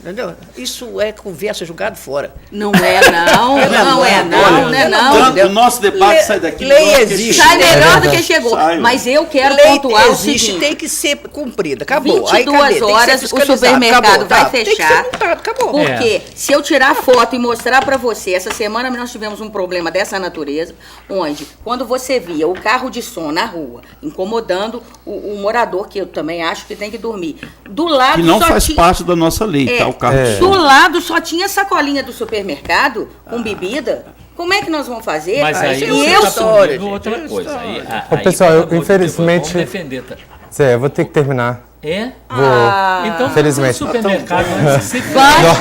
Entendeu? Isso é conversa jogado fora. Não é não, não é não. Tanto o nosso debate sai daqui. lei melhor que existe. chegou. Sai melhor do verdade. que chegou. Sai. Mas eu quero Lei pontuar o existe, seguinte. tem que ser cumprida. Acabou. 22 Aí, cadê? Tem que ser horas o fiscalizado. supermercado Acabou. vai Tem que ser fechar. multado. Acabou. Porque se eu tirar foto e mostrar para você, essa semana nós tivemos um problema dessa natureza, onde quando você via o carro de som na rua, incomodando o morador, que eu também acho que tem que dormir, do lado Que não só faz tinha- parte da nossa lei, tá? O carro de som. Do lado só tinha sacolinha do supermercado com bebida. Como é que nós vamos fazer? Mas aí isso é e outra eu história, assumindo outra gente, coisa. outra Aí, Ô, pessoal, pelo amor de Deus, infelizmente- vamos defender, tá? Zé, eu vou ter que terminar. É? Ah, Então, Infelizmente. o supermercado antes se vai fechar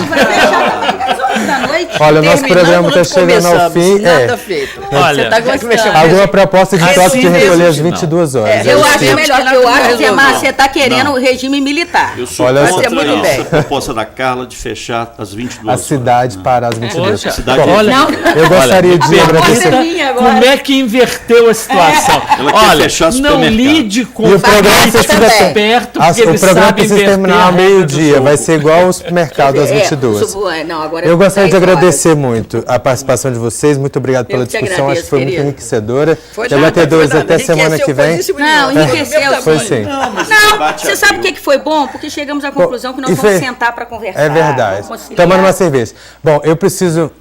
também. 9 da noite. Olha, o nosso programa está chegando ao fim. Nada feito. Olha, Você tá gostando. Alguma proposta de troca de recolher às Não. 22 horas? Eu acho melhor, eu acho que Resolveu. você está querendo o regime militar. Eu sou Olha, contra muito bem. essa proposta da Carla de fechar às 22 A horas. cidade para as 22 Poxa, Cidade Bom, olha, Não. eu gostaria de pergunta, agradecer. minha agora. como é que inverteu a situação? Ela quer Olha, fechar não supermercado. lide com E o programa políticos precisa perto, As- porque o eles programa sabem precisa inverter terminar a ao regra do meio-dia, jogo. vai ser igual ao supermercado às 22. Não, agora Eu gostaria de 10 horas. agradecer muito a participação de vocês, muito obrigado pela Eu que discussão, agradeço, acho que foi muito querido. enriquecedora. Foi nada, Debatedores, foi nada. até semana Enriqueceu que vem. coisíssimo Não, nenhuma. enriqueceu. Foi sim. Não, debate você sabe o abriu. que foi bom? Porque chegamos à conclusão que nós E vamos foi- sentar para conversar. É verdade. vamos conciliar. Tomando uma cerveja. Bom, eu preciso,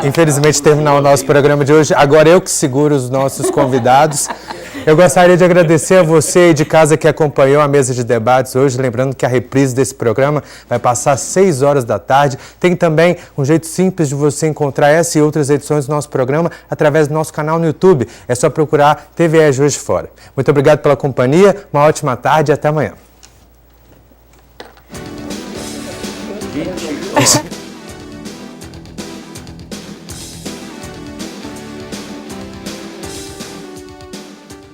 infelizmente, terminar o nosso programa de hoje. Agora eu que seguro os nossos convidados. Eu gostaria de agradecer a você aí de casa que acompanhou a mesa de debates hoje. Lembrando que a reprise desse programa vai passar às 6 horas da tarde. Tem também um jeito simples de você encontrar essa e outras edições do nosso programa através do nosso canal no YouTube. É só procurar TVE Juiz de Fora. Muito obrigado pela companhia, uma ótima tarde e até amanhã.